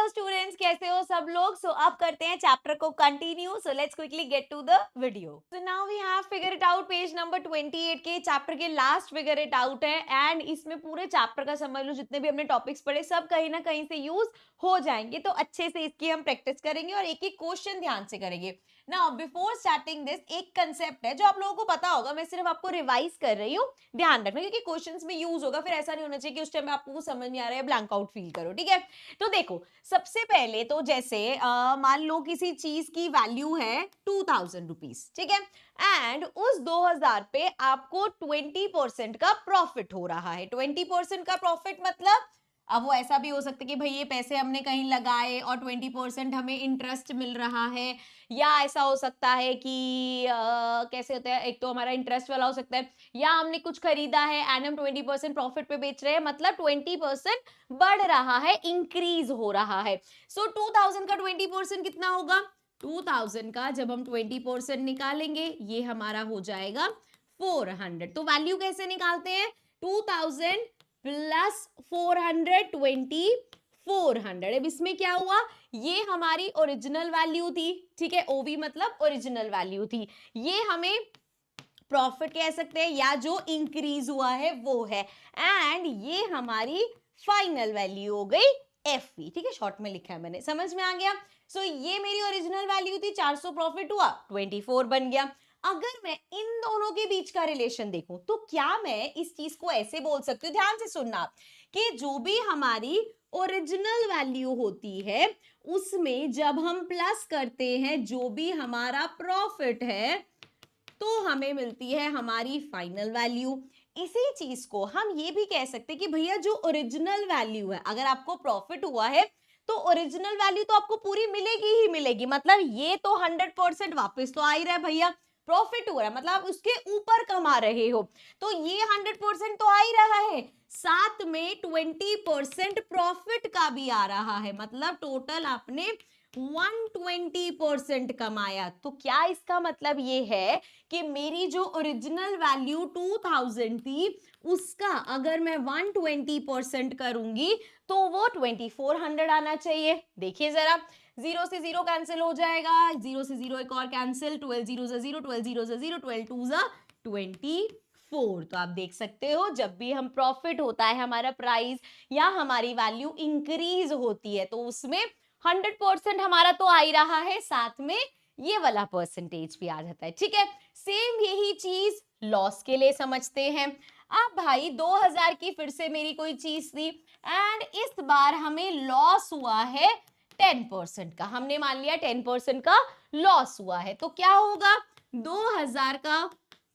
Students, कैसे हो सब लोग? सो अब करते हैं चैप्टर को continue. So let's quickly get to the video. So now we have figure it out page number 28 के चैप्टर के लास्ट फिगर इट आउट है. एंड इसमें पूरे चैप्टर का समझ लो, जितने भी हमने टॉपिक्स पढ़े सब कहीं ना कहीं से यूज हो जाएंगे. तो अच्छे से इसकी हम प्रैक्टिस करेंगे और एक एक क्वेश्चन ध्यान से करेंगे. नाउ बिफोर स्टार्टिंग दिस, एक कंसेप्ट है जो आप लोगों को पता होगा, मैं सिर्फ आपको रिवाइज कर रही हूँ. ध्यान रखना क्योंकि क्वेश्चंस में यूज होगा, फिर ऐसा नहीं होना चाहिए कि उस टाइम आपको समझ नहीं आ रहा है, ब्लैंक आउट फील करो. ठीक है, तो देखो सबसे पहले तो जैसे मान लो किसी चीज की वैल्यू है 2000 रुपीज. ठीक है, एंड उस 2000 पे आपको 20% का प्रॉफिट हो रहा है. 20% का प्रॉफिट मतलब अब वो ऐसा भी हो सकता है कि भाई ये पैसे हमने कहीं लगाए और 20% हमें इंटरेस्ट मिल रहा है, या ऐसा हो सकता है कि कैसे होता है, एक तो हमारा इंटरेस्ट वाला हो सकता है, या हमने कुछ खरीदा है एंड हम 20% प्रॉफिट पे बेच रहे हैं, मतलब 20% बढ़ रहा है, इंक्रीज हो रहा है. सो 2000 का 20% कितना होगा? 2000 का जब हम 20% निकालेंगे ये हमारा हो जाएगा 400. तो वैल्यू कैसे निकालते हैं? 2000 प्लस 420 400. अब इसमें क्या हुआ, ये हमारी ओरिजिनल वैल्यू थी. ठीक है, ओवी मतलब ओरिजिनल वैल्यू थी. ये हमें प्रॉफिट कह सकते हैं या जो इंक्रीज हुआ है वो है. एंड ये हमारी फाइनल वैल्यू हो गई एफ वी. ठीक है, शॉर्ट में लिखा है मैंने, समझ में आ गया. सो ये मेरी ओरिजिनल वैल्यू थी, 400 प्रॉफिट हुआ, 24 बन गया. अगर मैं इन दोनों के बीच का रिलेशन देखूं तो क्या मैं इस चीज को ऐसे बोल सकती हूँ, ध्यान से सुनना, कि जो भी हमारी ओरिजिनल वैल्यू होती है उसमें जब हम प्लस करते हैं जो भी हमारा प्रॉफिट है तो हमें मिलती है हमारी फाइनल वैल्यू. इसी चीज को हम ये भी कह सकते हैं कि भैया जो ओरिजिनल वैल्यू है, अगर आपको प्रॉफिट हुआ है तो ओरिजिनल वैल्यू तो आपको पूरी मिलेगी ही मिलेगी. मतलब ये तो 100% वापस तो आ ही रहा है भैया, प्रॉफिट हो रहा है मतलब आप उसके ऊपर कमा रहे हो, तो ये 100% तो आ ही रहा है. साथ में 20% प्रॉफिट का भी आ रहा है, मतलब टोटल आपने 120% कमाया. तो क्या इसका मतलब ये है कि मेरी जो ओरिजिनल वैल्यू 2000 थी उसका अगर मैं 120% करूंगी तो वो 2400 आना चाहिए. देखिए जरा, जीरो से जीरो कैंसिल हो जाएगा, जीरो से जीरो एक और कैंसिल, 12 जीरो से जीरो, 12 जीरो से जीरो, 12 टू जा 24. तो आप देख सकते हो जब भी हम प्रॉफिट होता है, हमारा प्राइस या हमारी वैल्यू इंक्रीज होती है तो उसमें 100% हमारा तो आ ही रहा है, साथ में ये वाला परसेंटेज भी आ जाता है. ठीक है, सेम यही चीज लॉस के लिए समझते हैं. अब भाई 2000 की फिर से मेरी कोई चीज थी एंड इस बार हमें लॉस हुआ है 10% का. हमने मान लिया 10% का लॉस हुआ है, तो क्या होगा? 2000 का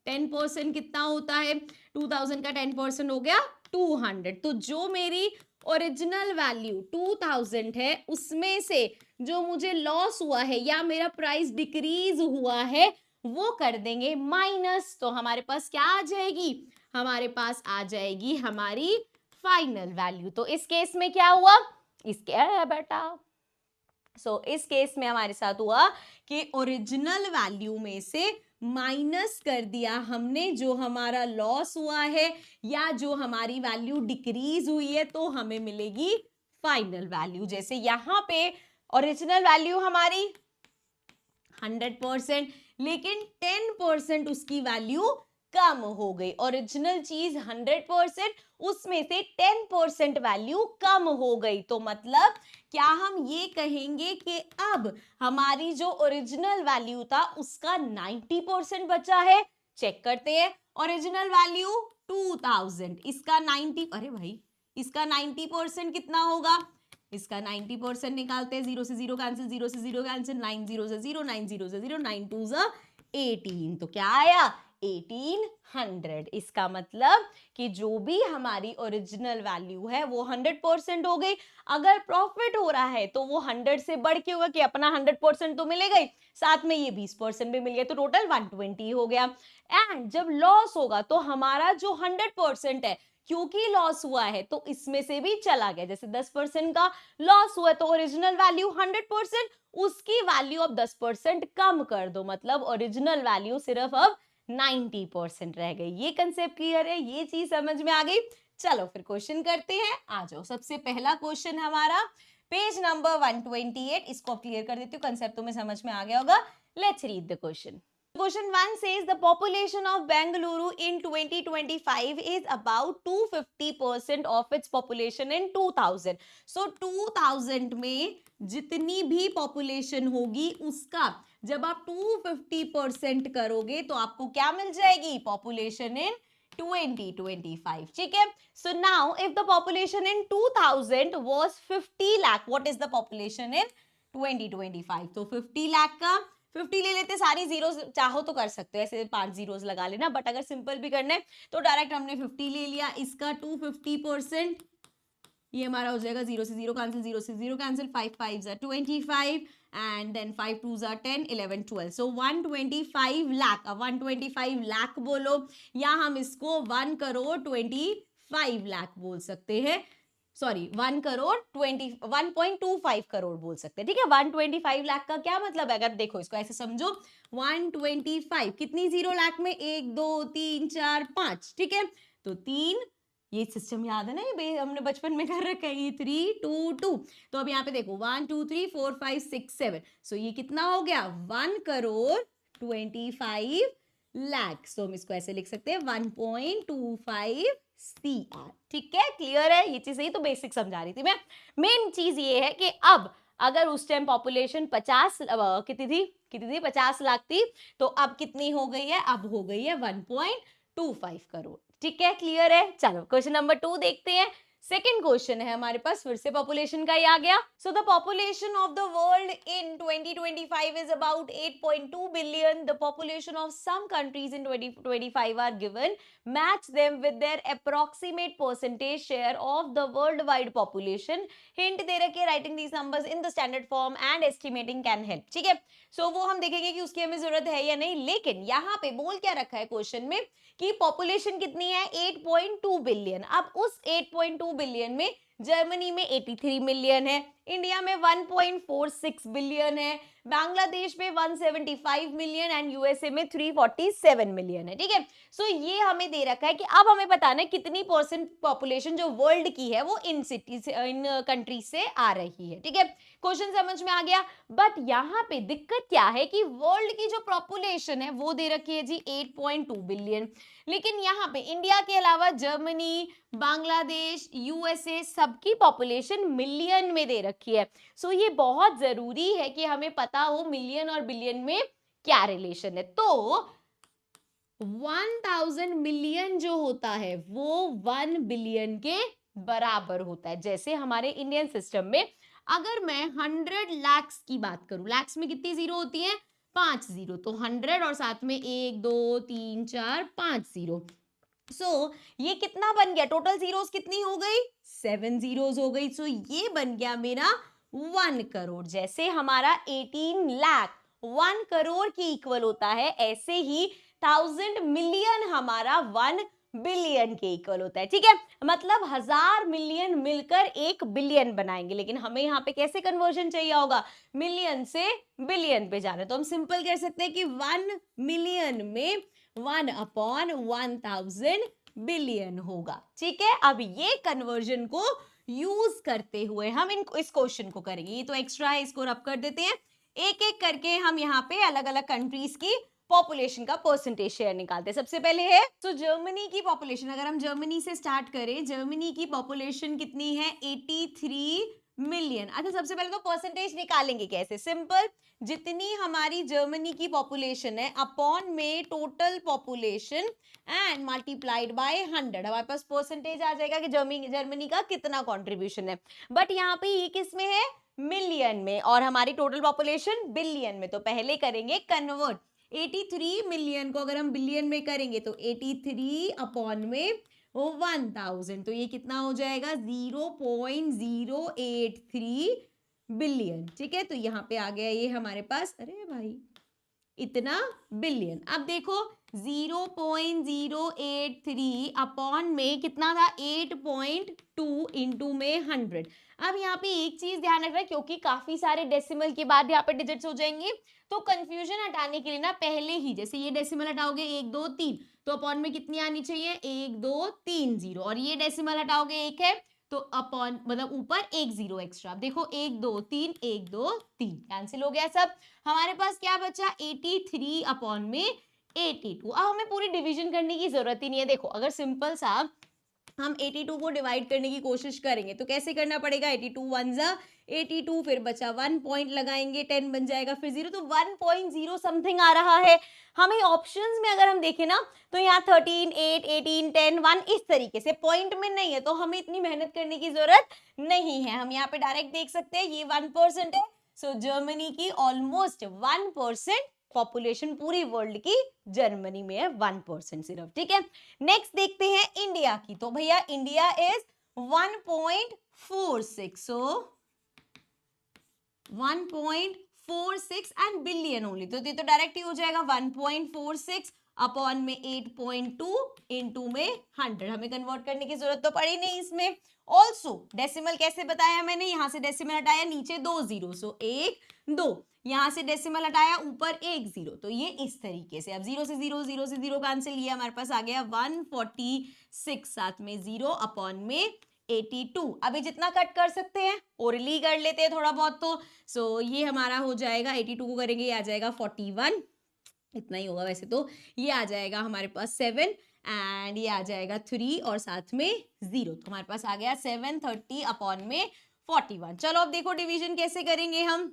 10% कितना होता है? 2000 का 10% हो गया 200. तो जो मेरी ओरिजिनल वैल्यू 2000 है उसमें से जो मुझे लॉस हुआ है या मेरा प्राइस डिक्रीज हुआ है वो कर देंगे माइनस. तो हमारे पास क्या आ जाएगी? हमारे पास आ जाएगी हमारी फाइनल वैल्यू. तो इस केस में क्या हुआ? इसके बेटा इस केस में हमारे साथ हुआ कि ओरिजिनल वैल्यू में से माइनस कर दिया हमने जो हमारा लॉस हुआ है या जो हमारी वैल्यू डिक्रीज हुई है, तो हमें मिलेगी फाइनल वैल्यू. जैसे यहां पे ओरिजिनल वैल्यू हमारी 100%, लेकिन 10% उसकी वैल्यू कम हो गई. ओरिजिनल चीज 100%, उसमें से 10% वैल्यू कम हो गई. तो मतलब क्या हम ये कहेंगे कि अब हमारी जो ओरिजिनल वैल्यू था उसका 90% बचा है? चेक करते हैं. ओरिजिनल वैल्यू 2000, इसका 90, अरे भाई इसका 90% कितना होगा? इसका 90% निकालते हैं, जीरो से जीरो कैंसिल, जीरो से जीरो कैंसिल, 9 जीरो से जीरो, 9 जीरो से जीरो, 9 टू जा 18. तो क्या आया? 1800. इसका मतलब कि जो भी हमारी ओरिजिनल वैल्यू है वो 100% हो गई. अगर प्रॉफिट हो रहा है तो वो 100 से बढ़ के होगा कि अपना 100% तो मिलेगा ही, साथ में ये 20% भी मिल गया, तो टोटल 120 हो गया. एंड जब लॉस होगा तो हमारा जो 100% है, क्योंकि लॉस हुआ है तो इसमें से भी चला गया. जैसे 10% का लॉस हुआ तो ओरिजिनल वैल्यू 100%, उसकी वैल्यू अब 10% कम कर दो, मतलब ओरिजिनल वैल्यू सिर्फ अब 90% रह गई. ये कंसेप्ट क्लियर है? ये चीज समझ में आ गई? चलो फिर क्वेश्चन करते हैं, आ जाओ. सबसे पहला क्वेश्चन हमारा पेज नंबर 128, इसको क्लियर कर देती हूँ, कंसेप्ट तुम्हें समझ में आ गया होगा. Let's read the question. Question 1 says the population of Bengaluru in 2025 is about 250% of its population in 2000. So 2000 में जितनी भी population होगी उसका जब आप 250% करोगे तो आपको क्या मिल जाएगी? Population in 2025. ठीक है? So now if the population in 2000 was 50 lakh, what is the population in 2025? तो 50 lakh का 50 ले लेते, सारी जीरोस चाहो तो कर सकते हो, ऐसे 5 जीरोस लगा लेना, बट अगर सिंपल भी करना है तो डायरेक्ट हमने 50 ले लिया. इसका 250%, ये हमारा हो जाएगा 0 से 0 कैंसिल, 0 से 0 cancel, 5 5 are 25 and then 5 2s are 10, 11 12. So 125 lakh. अब 125 लाख बोलो या हम इसको 1 करोड़ 25 लाख बोल सकते हैं. सॉरी 1 करोड़ 1.25 करोड़ बोल सकते हैं. ठीक है, 125 लाख का क्या मतलब है? अगर देखो इसको ऐसे समझो, 125 कितनी 0 लाख में? 1 2 3 4 5. ठीक है, तो 3, ये सिस्टम याद है ना, ये हमने बचपन में कर रखा है. ये 3 2 2. तो अब यहाँ पे देखो 1 2 3 4 5 6 7. सो ये कितना हो गया? 1 करोड़ 25 लाख. सो हम इसको ऐसे लिख सकते हैं 1.25 CR. ठीक है, क्लियर है? ये चीज, यही तो बेसिक समझा रही थी मैं. मेन चीज ये है कि अब अगर उस टाइम पॉपुलेशन 50 कितनी थी 50 लाख थी, तो अब कितनी हो गई है? अब हो गई है 1.25 करोड़. ठीक है, क्लियर है? चलो क्वेश्चन नंबर 2 देखते हैं. सेकेंड क्वेश्चन है हमारे पास, फिर से पॉपुलेशन का ही आ गया. So the population of the world in 2025 is about 8.2 billion. The population of some countries in 2025 are given. Match them with their approximate percentage share of the world wide population. Hint दे रखे, writing these numbers in the standard form and estimating can help. ठीक है, सो वो हम देखेंगे कि उसकी हमें जरूरत है या नहीं. लेकिन यहाँ पे बोल क्या रखा है क्वेश्चन में कि पॉपुलेशन कितनी है? 8.2 बिलियन. अब उस 8.2 बिलियन में जर्मनी में 83 मिलियन है, इंडिया में 1.46 बिलियन है, बांग्लादेश में 175 मिलियन एंड यूएसए में 347 मिलियन है. ठीक है, सो ये हमें दे रखा है कि अब हमें बताना है कितनी परसेंट पॉपुलेशन जो वर्ल्ड की है वो इन सिटी से, इन कंट्री से आ रही है. ठीक है, क्वेश्चन समझ में आ गया. बट यहाँ पे दिक्कत क्या है कि वर्ल्ड की जो पॉपुलेशन है वो दे रखी है जी 8.2 बिलियन. लेकिन यहाँ पे इंडिया के अलावा जर्मनी, बांग्लादेश, यूएसए सबकी पॉपुलेशन मिलियन में दे रखी है. सो ये बहुत जरूरी है कि हमें पता हो मिलियन और बिलियन में क्या रिलेशन है. तो 1000 मिलियन जो होता है वो 1 बिलियन के बराबर होता है. जैसे हमारे इंडियन सिस्टम में अगर मैं 100 लैक्स की बात करूं, लैक्स में कितनी जीरो होती है? 5 जीरो. तो 100 और साथ में 1 2 3 4 5 जीरो. सो ये कितना बन गया? टोटल जीरोस कितनी हो गई? 7 जीरोस हो गई. सो ये बन गया मेरा 1 करोड़. जैसे हमारा 18 लाख 1 करोड़ के इक्वल होता है, ऐसे ही 1000 मिलियन हमारा 1 बिलियन के इक्वल होता है. ठीक है, मतलब 1000 मिलियन मिलकर 1 बिलियन बनाएंगे. लेकिन हमें यहाँ पे कैसे कन्वर्जन चाहिए होगा? मिलियन से बिलियन पे जाना. तो हम सिंपल कह सकते हैं कि 1 मिलियन में 1/1000 बिलियन होगा. ठीक है, अब ये कन्वर्जन को यूज करते हुए हम इस क्वेश्चन को करेंगे. ये तो एक्स्ट्रा है, इसको रब कर देते हैं. एक एक करके हम यहाँ पे अलग अलग कंट्रीज की पॉपुलेशन का परसेंटेज शेयर निकालते हैं. सबसे पहले है तो जर्मनी की पॉपुलेशन. अगर हम जर्मनी से स्टार्ट करें, जर्मनी की पॉपुलेशन कितनी है? 83 मिलियन. अच्छा, सबसे पहले तो परसेंटेज निकालेंगे कैसे? सिंपल, जितनी हमारी जर्मनी की पॉपुलेशन है अपॉन में total population and multiplied by 100. हमारे पास परसेंटेज आ जाएगा कि जर्मनी का कितना कंट्रीब्यूशन है. बट यहाँ पे ये किस में है? मिलियन में. और हमारी टोटल पॉपुलेशन बिलियन में. तो पहले करेंगे कन्वर्ट. 83 मिलियन को अगर हम बिलियन में करेंगे तो 83 अपॉन में 1000. तो ये कितना हो जाएगा? 0.083 बिलियन. ठीक है, तो यहाँ पे आ गया ये हमारे पास, अरे भाई इतना बिलियन. अब देखो 0.083 अपॉन में कितना था? 8.2 इंटू में 100. अब यहाँ पे एक चीज ध्यान रखना, क्योंकि काफी सारे डेसिमल के बाद यहाँ पे डिजिट्स हो जाएंगे, तो कंफ्यूजन हटाने के लिए ना पहले ही जैसे ये डेसिमल हटाओगे 1 2 3, तो अपॉन में कितनी आनी चाहिए? 1 2 3 0. और ये डेसिमल हटाओगे 1 है, तो अपॉन मतलब ऊपर एक जीरो एक्स्ट्रा। अब देखो 1 2 3 1 2 3 कैंसिल हो गया सब। हमारे पास क्या बचा 83 अपॉन में 82। अब हमें पूरी डिवीजन करने की जरूरत ही नहीं है। देखो अगर सिंपल सा हम 82 को डिवाइड करने की कोशिश करेंगे तो कैसे करना पड़ेगा 82 वन जा 82 फिर बचा 1 पॉइंट लगाएंगे 10 बन जाएगा फिर 0 तो 1.0 समथिंग आ रहा है। हमें ऑप्शंस में अगर हम देखें ना तो यहाँ 13 8 18 10 1 इस तरीके से पॉइंट में नहीं है तो हमें इतनी मेहनत करने की जरूरत नहीं है। हम यहाँ पे डायरेक्ट देख सकते हैं ये 1% है। सो जर्मनी की ऑलमोस्ट 1% पॉपुलेशन पूरी वर्ल्ड की जर्मनी में है 1% सिर्फ। ठीक है नेक्स्ट देखते हैं इंडिया की। तो भैया India is 1.46 so 1.46 and billion only तो ये तो डायरेक्ट ही हो जाएगा 1.46 अपॉन में 8.2 इनटू में 100। हमें कन्वर्ट करने की जरूरत तो पड़ी नहीं इसमें। ऑल्सो डेसिमल कैसे बताया मैंने यहां से डेसिमल हटाया नीचे 2 जीरो सो 1 2 यहां से डेसिमल हटाया ऊपर 1 जीरो तो ये इस तरीके से। अब 0 से 0 0 से 0 कैंसिल किया हमारे पास आ गया 146 साथ में 0 अपॉन में 82। अभी जितना कट कर सकते हैं ओरली कर लेते हैं थोड़ा बहुत तो। सो ये हमारा हो जाएगा 82 को करेंगे ये आ जाएगा 41 इतना ही होगा वैसे तो। ये आ जाएगा हमारे पास 7 एंड ये आ जाएगा 3 और साथ में 0 तो हमारे पास आ गया 730 अपॉन में 41। चलो अब देखो डिवीजन कैसे करेंगे हम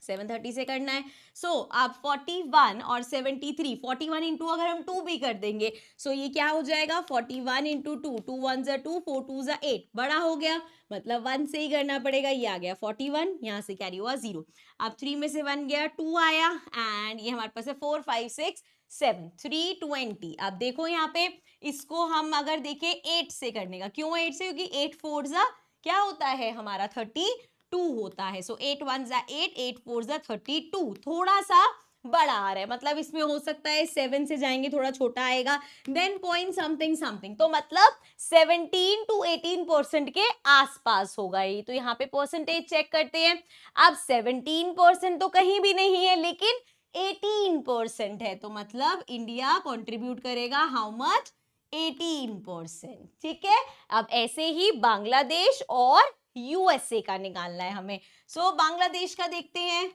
730 से करना है। सो अब 41 और 73 41 इंटू अगर हम 2 भी कर देंगे सो ये क्या हो जाएगा 41 इंटू 2 2 1 जा 2 4 2 जा 8 बड़ा हो गया मतलब 1 से ही करना पड़ेगा। ये आ गया 41 यहाँ से कैरी हुआ 0। अब 3 में से 1 गया 2 आया एंड ये हमारे पास है 4 5 6 7 320। अब देखो यहाँ पे इसको हम अगर देखें 8 से करने का क्यों 8 से क्योंकि 8 4 जा क्या होता है हमारा 32 होता है। सो 8 1 जा 8 8 4 जा 32 थोड़ा सा बड़ा आ रहा है मतलब इसमें हो सकता है 7 से जाएंगे थोड़ा छोटा आएगा देन पॉइंट समथिंग समथिंग तो मतलब 17 to 18% के आसपास होगा ये। तो यहाँ पे परसेंटेज चेक करते हैं। अब 17% तो कहीं भी नहीं है लेकिन 18% है तो मतलब इंडिया कंट्रीब्यूट करेगा हाउ मच 18%। ठीक है अब ऐसे ही बांग्लादेश और यूएसए का निकालना है हमें। सो बांग्लादेश का देखते हैं।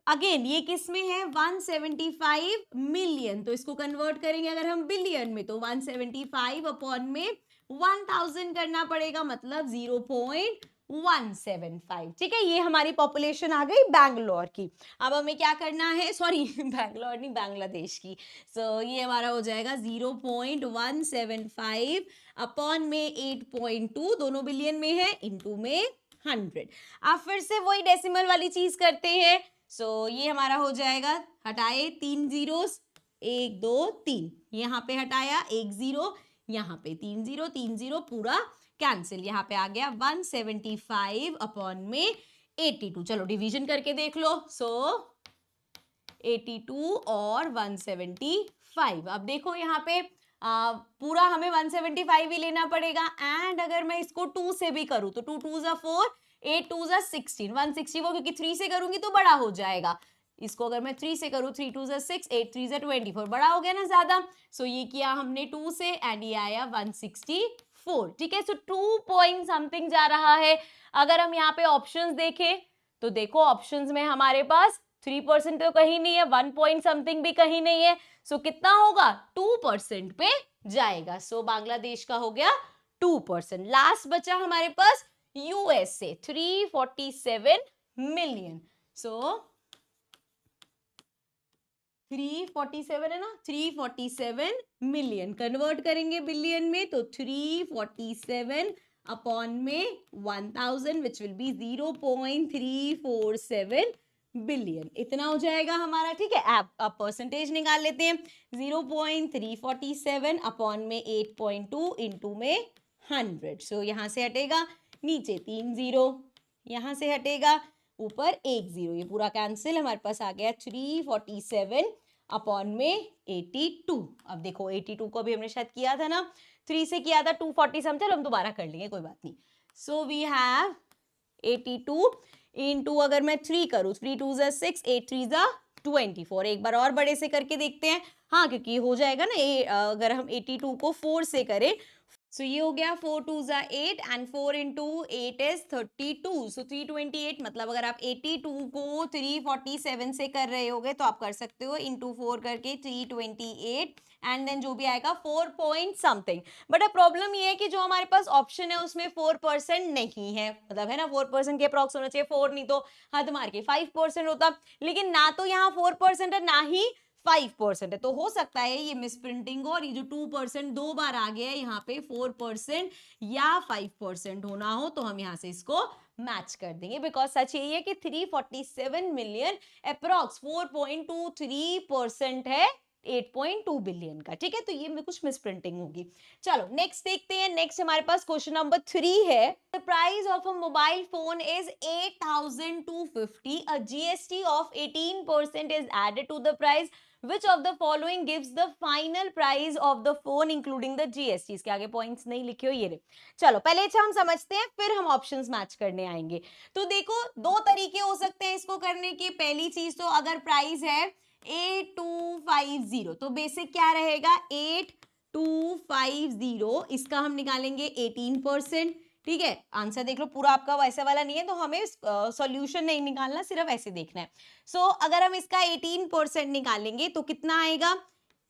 अगेन ये किस में है 175 मिलियन तो इसको कन्वर्ट करेंगे अगर हम बिलियन में तो 175 अपॉन में 1000 करना पड़ेगा मतलब 0.175। ठीक है ये हमारी पॉपुलेशन आ गई बैंगलोर की। अब हमें क्या करना है सॉरी बैंगलोर नहीं बांग्लादेश की। सो ये हमारा हो जाएगा 0.175 अपॉन में 8.2 दोनों बिलियन में है इनटू में 100। अब फिर से वही डेसिमल वाली चीज करते हैं। सो ये हमारा हो जाएगा हटाए 3 जीरोस 1 2 3 यहाँ पे हटाया 1 जीरो यहाँ पे 3 0 पूरा कैंसिल। यहाँ पे आ गया 175 अपॉन में 82। चलो डिवीजन करके देख लो। सो 82 और 175। अब देखो यहाँ पे पूरा हमें 175 ही लेना पड़ेगा एंड अगर मैं इसको 2 से भी करूँ तो 2 2 जा 4 8 2 जा 16 164 क्योंकि 3 से करूंगी तो बड़ा हो जाएगा। इसको अगर मैं 3 से करूँ 3 2 जा 6 8 3 जा 24 बड़ा हो गया ना ज्यादा। सो ये किया हमने 2 से एंड ये आया 164। ठीक है सो 2 पॉइंट समथिंग जा रहा है। अगर हम यहाँ पे ऑप्शंस देखें तो देखो ऑप्शंस में हमारे पास 3% तो कहीं नहीं है 1 पॉइंट समथिंग भी कहीं नहीं है। सो कितना होगा 2% पे जाएगा। सो बांग्लादेश का हो गया 2%। लास्ट बचा हमारे पास यूएसए 347 मिलियन। सो 347 है ना 347 मिलियन कन्वर्ट करेंगे बिलियन में तो 347 अपॉन में 1000 विच विल बी 0.347 बिलियन इतना हो जाएगा हमारा। ठीक है अब परसेंटेज निकाल लेते हैं 0.347 अपॉन में 8.2 इनटू में 100। सो यहाँ से हटेगा नीचे 3 जीरो यहाँ से हटेगा ऊपर 1 जीरो ये पूरा कैंसिल हमारे पास आ गया 347 अपॉन में 82। अब देखो 82 को भी हमने शायद किया था ना 3 से किया था 240 समथिंग हम दोबारा कर लेंगे कोई बात नहीं। सो वी हैव 82 इनटू अगर मैं 3 करूँ 3 2 जा 6 8 3 जा 24 एक बार और बड़े से करके देखते हैं। हाँ क्योंकि हो जाएगा ना अगर हम 82 को 4 से करें सो ये हो गया 4 2 जा 8 एंड 4 इंटू 8 इज 32. सो 328 मतलब अगर आप 82 को 347 से कर रहे होगे तो आप कर सकते हो इंटू 4 करके 328 एंड देन जो भी आएगा 4 पॉइंट समथिंग. बट अब प्रॉब्लम ये है कि जो हमारे पास ऑप्शन है उसमें 4% नहीं है, मतलब है ना 4% के अप्रॉक्स होना चाहिए, 4 नहीं तो हद मार के 5% होता, लेकिन ना तो यहाँ 4% है ना ही 5% है. तो हो सकता है ये मिस प्रिंटिंग और ये जो 2% दो बार आ गया है यहाँ पे 4% या 5% होना हो तो हम यहाँ से इसको मैच कर देंगे, बिकॉज सच यही है कि 347 मिलियन अप्रॉक्स 4.23% है 8.2 बिलियन का. ठीक है, तो ये में कुछ मिस प्रिंटिंग होगी. चलो नेक्स्ट देखते हैं. नेक्स्ट हमारे पास क्वेश्चन नंबर 3 है. The price of a mobile phone is 8,250. A GST of 18% is added to the price. Which of the following gives the final price of the phone including the GST? इसके आगे points नहीं लिखे हो ये रे. चलो पहले अच्छा हम समझते हैं फिर हम ऑप्शंस मैच करने आएंगे. तो देखो दो तरीके हो सकते हैं इसको करने के. पहली चीज तो अगर प्राइस है 8250 तो बेसिक क्या रहेगा 8250, इसका हम निकालेंगे 18%. ठीक है, आंसर देख लो पूरा आपका वैसे वाला नहीं है तो हमें सॉल्यूशन नहीं निकालना, सिर्फ ऐसे देखना है. सो अगर हम इसका 18% निकालेंगे तो कितना आएगा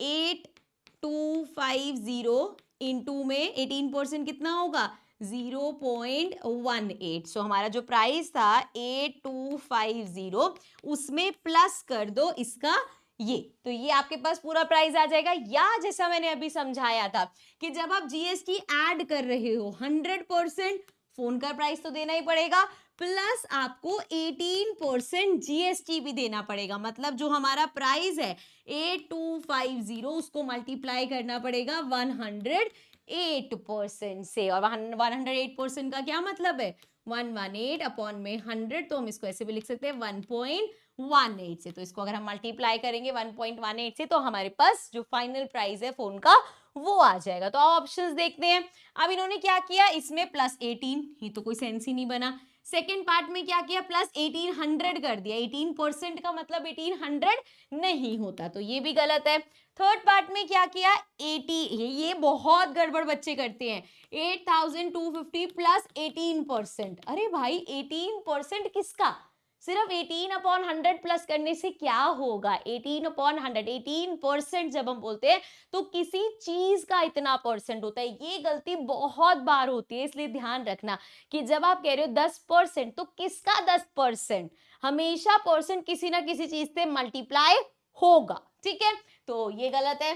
8250 इंटू में 18% कितना होगा 0.18. सो हमारा जो प्राइस था 8250 उसमें प्लस कर दो इसका ये, तो ये आपके पास पूरा प्राइस आ जाएगा. या जैसा मैंने अभी समझाया था कि जब आप जीएसटी ऐड कर रहे हो 100% फोन का प्राइस तो देना ही पड़ेगा, प्लस आपको 18% जीएसटी भी देना पड़ेगा. मतलब जो हमारा प्राइस है 8250 उसको मल्टीप्लाई करना पड़ेगा 108% से. और 108% का क्या मतलब है 118 अपॉन में 100, तो हम इसको ऐसे भी लिख सकते हैं 1.18 से. तो इसको अगर हम मल्टीप्लाई करेंगे 1.18 से तो हमारे पास जो फाइनल प्राइस है फोन का वो आ जाएगा. तो आप ऑप्शंस देखते हैं. अब इन्होंने क्या किया इसमें प्लस 18, ये तो कोई सेंस ही नहीं बना. सेकेंड पार्ट में क्या किया प्लस 1800 कर दिया. 18% का मतलब 1800 नहीं होता, तो ये भी गलत है. थर्ड पार्ट में क्या किया 80, ये बहुत गड़बड़ बच्चे करते हैं. 8250 प्लस 18%. अरे भाई 18% किसका, सिर्फ 18 अपॉन 100 प्लस करने से क्या होगा 18 अपॉन 100. 18% जब हम बोलते हैं तो किसी चीज का इतना परसेंट होता है. ये गलती बहुत बार होती है, इसलिए ध्यान रखना कि जब आप कह रहे हो 10% तो किसका 10%, हमेशा परसेंट किसी ना किसी चीज से मल्टीप्लाई होगा. ठीक है, तो ये गलत है.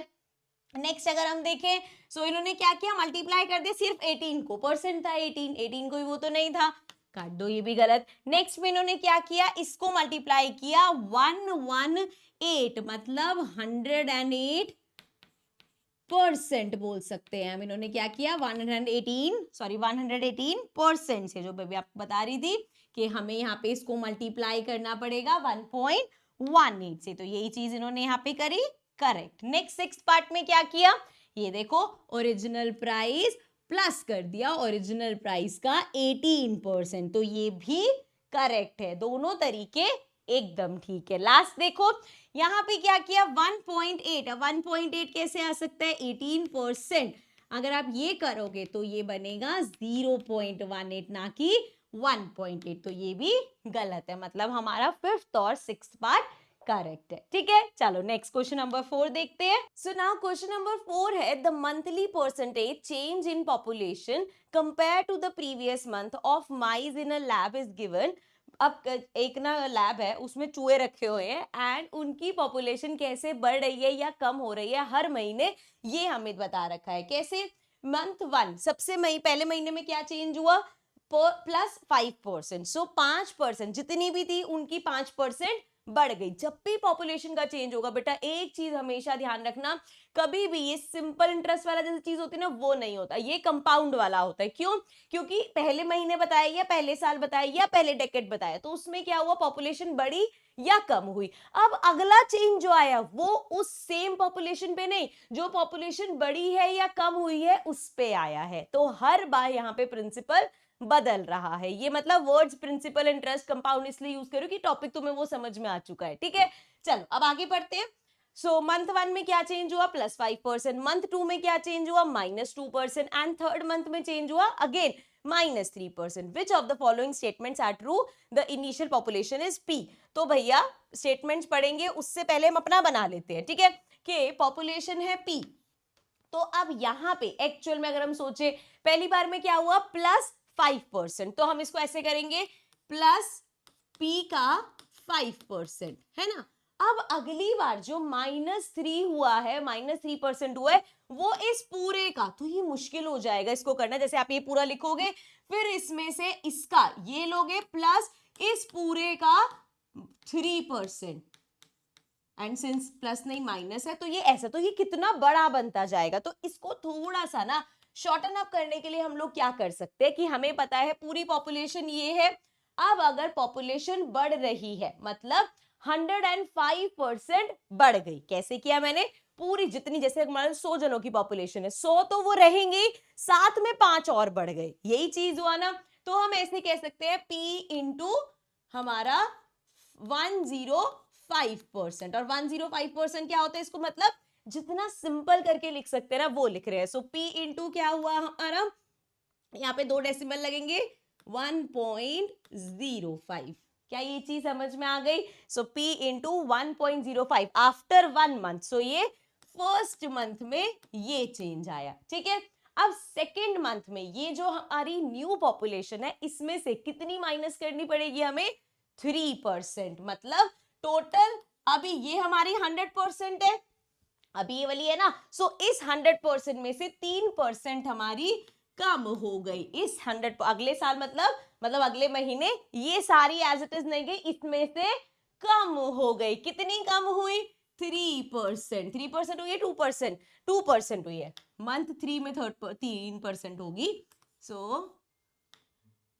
नेक्स्ट अगर हम देखें सो इन्होंने क्या किया मल्टीप्लाई कर दिया सिर्फ 18 को, परसेंट था 18 कोई वो तो नहीं था, काट दो, ये भी गलत. नेक्स्ट में इन्होंने क्या किया इसको मल्टीप्लाई किया 118 मतलब 108% बोल सकते हैं हम. इन्होंने क्या किया 118% से, जो बेबी आपको बता रही थी कि हमें यहाँ पे इसको मल्टीप्लाई करना पड़ेगा 1.18 से, तो यही चीज इन्होंने यहाँ पे करी. करेक्ट. नेक्स्ट सिक्स पार्ट में क्या किया ये देखो ओरिजिनल प्राइस प्लस कर दिया ओरिजिनल प्राइस का 18%, तो ये भी करेक्ट है. दोनों तरीके एकदम ठीक है. लास्ट देखो यहाँ पे क्या किया 1.8. 1.8 कैसे आ सकता है 18%, अगर आप ये करोगे तो ये बनेगा 0.18 ना कि 1.8, तो ये भी गलत है. मतलब हमारा फिफ्थ और सिक्स्थ पार्ट करेक्ट है. ठीक है, चलो नेक्स्ट क्वेश्चन नंबर 4 देखते हैं. सो नाउ क्वेश्चन नंबर 4 है the monthly percentage change in population compare to the previous month of mice in a lab is given. अब एक ना लैब है उसमें चूहे रखे हुए हैं एंड उनकी पॉपुलेशन कैसे बढ़ रही है या कम हो रही है हर महीने, ये हमें बता रखा है. कैसे मंथ 1 सबसे पहले महीने में क्या चेंज हुआ प्लस 5%. सो 5% जितनी भी थी उनकी 5% बढ़ गई. जब भी पॉपुलेशन का चेंज होगा बेटा एक चीज हमेशा ध्यान रखना, कभी भी ये सिंपल इंटरेस्ट वाला जैसी चीज होती है ना वो नहीं होता, ये कंपाउंड वाला होता है. क्यों, क्योंकि पहले महीने बताया या पहले साल बताया या पहले डेकेड बताया तो उसमें क्या हुआ पॉपुलेशन बढ़ी या कम हुई. अब अगला चेंज जो आया वो उस सेम पॉपुलेशन पे नहीं, जो पॉपुलेशन बढ़ी है या कम हुई है उस पे आया है. तो हर बार यहाँ पे प्रिंसिपल बदल रहा है. ये मतलब वर्ड्स प्रिंसिपल इंटरेस्ट कंपाउंड इसलिए यूज करो कि टॉपिक तुम्हें वो समझ में आ चुका है. ठीक है, चलो अब आगे बढ़ते हैं. सो मंथ 1 में क्या चेंज हुआ, +5%, मंथ 2 में क्या चेंज हुआ, -2%, एंड थर्ड मंथ में चेंज हुआ again -3%. Which of the following statements are true, the initial population is P. तो भैया स्टेटमेंट्स पढ़ेंगे उससे पहले हम अपना बना लेते हैं, ठीक है, कि पॉपुलेशन है P. तो अब यहाँ पे एक्चुअल में अगर हम सोचे, पहली बार में क्या हुआ, +5%, तो हम इसको ऐसे करेंगे प्लस P का 5%, है ना. अब अगली बार जो -3 हुआ है, -3% हुआ है, वो इस पूरे का, तो ये मुश्किल हो जाएगा इसको करना. जैसे आप ये पूरा लिखोगे, फिर इसमें से इसका ये लोगे प्लस इस पूरे का 3%, एंड सिंस प्लस नहीं माइनस है तो ये ऐसा, तो ये कितना बड़ा बनता जाएगा. तो इसको थोड़ा सा ना शॉर्टन अप करने के लिए हम लोग क्या कर सकते हैं कि हमें पता है पूरी पॉपुलेशन ये है. अब अगर पॉपुलेशन बढ़ रही है, मतलब 105% बढ़ गई. कैसे किया मैंने, पूरी जितनी, जैसे मान लो 100 जनों की पॉपुलेशन है, 100 तो वो रहेंगे, साथ में 5 और बढ़ गए, यही चीज हुआ ना. तो हम ऐसे कह सकते हैं P इंटू हमारा 105%, और 105% क्या होता है, इसको मतलब जितना सिंपल करके लिख सकते हैं ना वो लिख रहे हैं. सो P इंटू क्या हुआ हमारा, यहाँ पे 2 डेसिमल लगेंगे, 1.05. क्या ये चीज समझ में आ गई. सो P इंटू 1.05 आफ्टर 1 मंथ. सो ये फर्स्ट मंथ में ये चेंज आया, ठीक है. अब सेकेंड मंथ में ये जो हमारी न्यू पॉपुलेशन है, इसमें से कितनी माइनस करनी पड़ेगी हमें, 3%. मतलब टोटल अभी ये हमारी 100% है, अभी ये वाली है ना. सो इस 100% में से 3% हमारी कम हो गई. इस 100 अगले साल मतलब अगले महीने ये सारी एज इट इज नहीं गई, इसमें से कम हो गई. कितनी कम हुई, 3%. 3% हुई है, 2%, 2% हुई है. मंथ 3 में 3% होगी. सो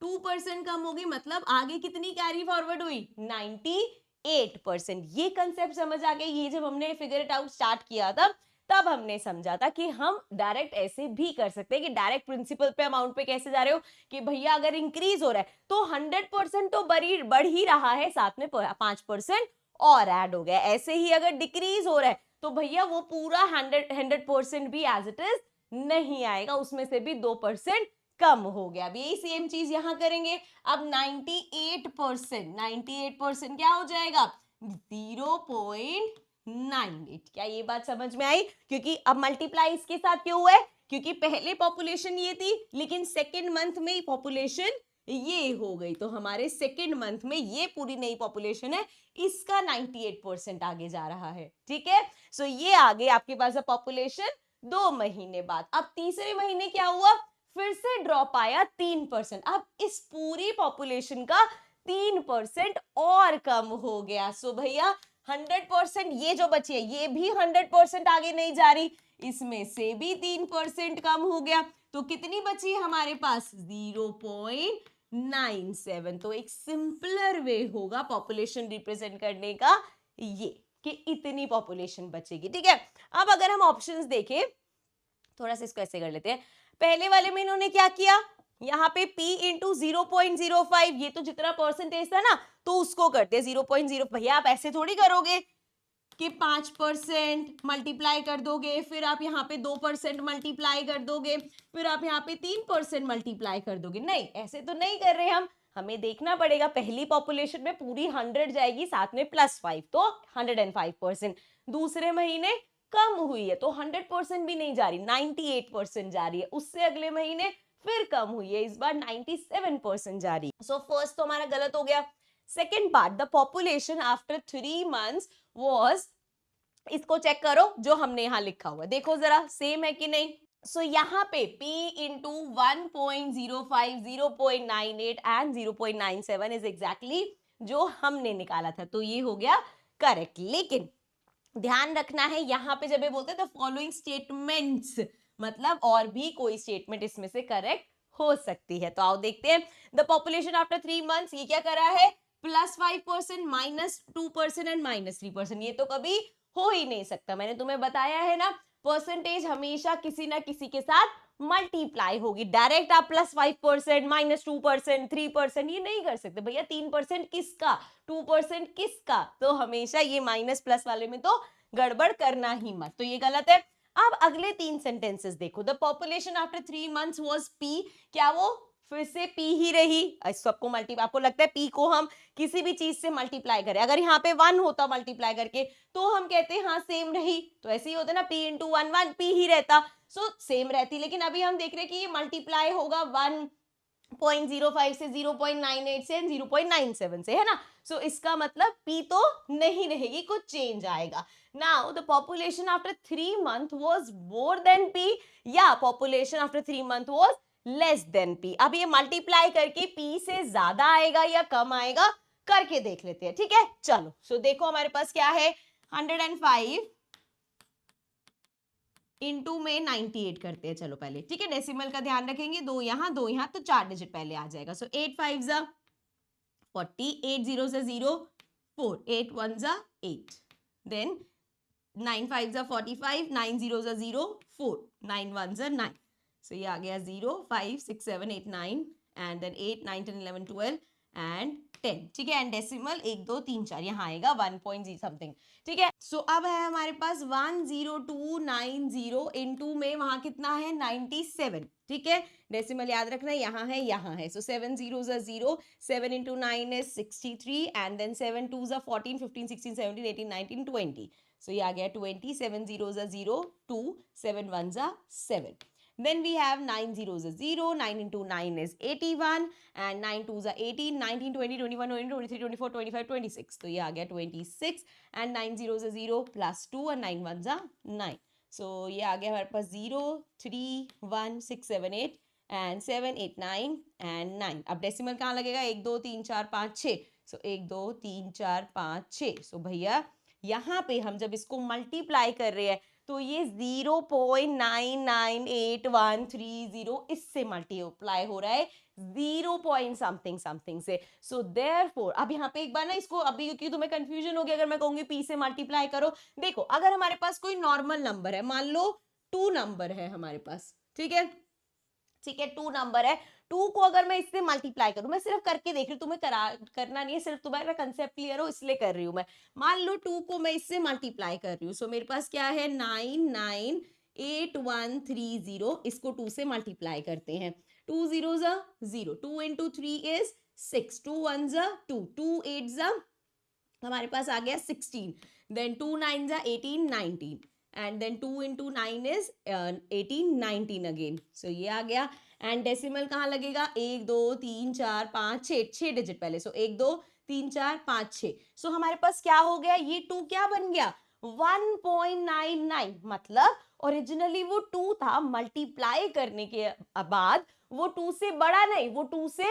2% कम होगी, मतलब आगे कितनी कैरी फॉरवर्ड हुई, 98%. ये कंसेप्ट समझ आ गया. ये जब हमने फिगर इट आउट स्टार्ट किया था, तब हमने समझा था कि हम डायरेक्ट ऐसे भी कर सकते हैं कि डायरेक्ट प्रिंसिपल पे अमाउंट पे कैसे जा रहे हो कि भैया अगर इंक्रीज हो रहा है तो 100% तो बढ़ ही रहा है, साथ में 5% और ऐड हो गया. ऐसे ही अगर डिक्रीज हो रहा है तो भैया वो पूरा 100% भी एज इट इज नहीं आएगा, उसमें से भी 2% कम हो गया. अब यही सेम चीज यहां करेंगे. अब 98% क्या हो जाएगा, 0.98. क्या ये बात समझ में आई, क्योंकि अब मल्टीप्लाई इसके साथ क्यों हुआ है, क्योंकि पहले पॉपुलेशन ये थी, लेकिन सेकेंड मंथ में पॉपुलेशन ये हो गई, तो हमारे सेकेंड मंथ में ये पूरी नई पॉपुलेशन है, इसका 98% आगे जा रहा है, ठीक है. सो ये आगे आपके पास पॉपुलेशन 2 महीने बाद. अब तीसरे महीने क्या हुआ, फिर से ड्रॉप आया 3%. अब इस पूरी पॉपुलेशन का 3% और कम हो गया. सो भैया 100% ये जो बची है, ये भी 100% आगे नहीं जा रही, इसमें से भी 3% कम हो गया. तो कितनी बची हमारे पास, 0.97. तो एक सिंपलर वे होगा पॉपुलेशन रिप्रेजेंट करने का, ये कि इतनी पॉपुलेशन बचेगी, ठीक है. अब अगर हम ऑप्शंस देखें, थोड़ा सा इसको ऐसे कर लेते हैं. पहले वाले में इन्होंने क्या किया, यहाँ पे P इंटू 0.05, ये तो जितना परसेंटेज था ना तो उसको करते 0.0. भैया आप ऐसे थोड़ी करोगे कि 5% मल्टीप्लाई कर दोगे, फिर आप यहाँ पे 2% मल्टीप्लाई कर दोगे, फिर आप यहाँ पे 3% मल्टीप्लाई कर दोगे. नहीं, ऐसे तो नहीं कर रहे हम. हमें देखना पड़ेगा, पहली पॉपुलेशन में पूरी 100 जाएगी, साथ में +5 तो 105%. दूसरे महीने कम हुई है तो 100% भी नहीं जा रही, 98% जा रही है. उससे अगले महीने फिर कम हुई है, इस बार 97% जा रही है. सो फर्स्ट तो हमारा गलत हो गया. Second part, the population after 3 months was, इसको चेक करो जो हमने यहाँ लिखा हुआ, देखो जरा सेम है कि नहीं. सो यहाँ पे P into 1.05, 0.98 and 0.97 is exactly जो हमने निकाला था, तो ये हो गया करेक्ट. लेकिन ध्यान रखना है, यहाँ पे जब ये बोलते हैं द फॉलोइंग स्टेटमेंट्स, मतलब और भी कोई स्टेटमेंट इसमें से करेक्ट हो सकती है. तो आओ देखते हैं. द पॉपुलेशन आफ्टर 3 मंथ्स, ये क्या करा है, +5%, -2% एंड -3%. ये तो कभी हो ही नहीं सकता. मैंने तुम्हें बताया है ना, परसेंटेज हमेशा किसी ना किसी के साथ मल्टीप्लाई होगी। डायरेक्ट आप +5%, -2%, 3% ये नहीं कर सकते भैया। 3% किसका, 2% किसका, तो हमेशा ये माइनस प्लस वाले में तो गड़बड़ करना ही मत, तो ये गलत है। अब अगले 3 सेंटेंसेस देखो। The population after 3 months was P, क्या वो फिर से पी ही रही? सबको आपको लगता है पी को हम किसी भी चीज से मल्टीप्लाई करें, अगर यहाँ पे 1 होता मल्टीप्लाई करके तो हम कहते हैं हाँ सेम रही, तो ऐसे ही होता ना, p इंटू 1 1 p ही रहता, सो सेम रहती। लेकिन अभी हम देख रहे हैं कि ये मल्टीप्लाई होगा 1.05 से, 0.98 से, 0.97 से, है ना। सो इसका मतलब p तो नहीं रहेगी, कुछ चेंज आएगा। Now the population after 3 months was more than p, या population after 3 months was less than p। अब ये मल्टीप्लाई करके p से ज्यादा आएगा या कम आएगा, करके देख लेते हैं, ठीक है। चलो सो देखो हमारे पास क्या है, 105 इंटू में 98 करते हैं। चलो पहले, ठीक है, डेसिमल का ध्यान रखेंगे, 2 यहाँ 2 यहाँ, तो 4 डिजिट पहले आ जाएगा। सो 8 5 जा 40, 8 0 से 0 4, 8 1 जा 8, देन 9 5 जा 45, 9 0 जा 0 4, 9 1 जा 9, सो ये आ गया 0 5 6 7 8 9 एंड देन 8 9 10 11 12 एंड 10, ठीक है। एंड डेसिमल 1 2 3 4 यहाँ आएगा 1 समथिंग, ठीक है। सो अब है हमारे पास 10290 इंटू में वहां कितना है 97, ठीक है। डेसिमल याद रखना यहाँ है। सो 7 0 0, 7 इंटू 9 इज 63 एंड देन 7 2 14 15 16 17 18 19 20, सो ये आ गया 20, 7 0 0 2, 7 1 7, then we have 9 0 0, 9 into 9 is 81 and 9 2 18, 19 20 21 22 23 24 25 26, तो ये आ गया 26 and 9 0 0 plus 2 and 9 1 9, so ये आ गया हमारे पास 0 3 1 6 7 8 and 7 8 9 and 9। अब डेसिमल कहाँ लगेगा, 1 2 3 4 5 6, सो 1 2 3 4 5 6, सो भैया यहाँ पे हम जब इसको मल्टीप्लाई कर रहे हैं तो ये 0.998130 इससे मल्टीप्लाई हो रहा है 0 पॉइंट समथिंग समथिंग से। सो देयरफॉर अब यहाँ पे एक बार ना इसको, अभी क्योंकि तुम्हें कंफ्यूजन हो गया अगर मैं कहूंगी p से मल्टीप्लाई करो। देखो अगर हमारे पास कोई नॉर्मल नंबर है, मान लो 2 नंबर है हमारे पास, ठीक है, 2 नंबर है, 2 को अगर मैं इससे मल्टीप्लाई करूं, मैं सिर्फ करके देख रही हूँ, तुम्हें करना नहीं है, सिर्फ तुम्हारा कंसेप्ट क्लियर हो इसलिए कर रही हूँ मैं। मान लो 2 को मैं इससे मल्टीप्लाई कर रही हूँ, सो मेरे पास क्या है 998130, इसको 2 से मल्टीप्लाई करते हैं, 2 0 0, 2 into 3 is 6, 2 1 2, 2 8 हमारे पास आ गया 16, then 2 9 18 19 and then 2 into 9 is 18 19 again, so ये आ गया। एंड डेसिमल कहाँ लगेगा, 1 2 3 4 5 6 डिजिट पहले, सो 1 2 3 4 5 6, सो हमारे पास क्या हो गया, ये 2 क्या बन गया 1.99, मतलब ओरिजिनली वो 2 था, मल्टीप्लाई करने के बाद वो 2 से बड़ा नहीं, वो 2 से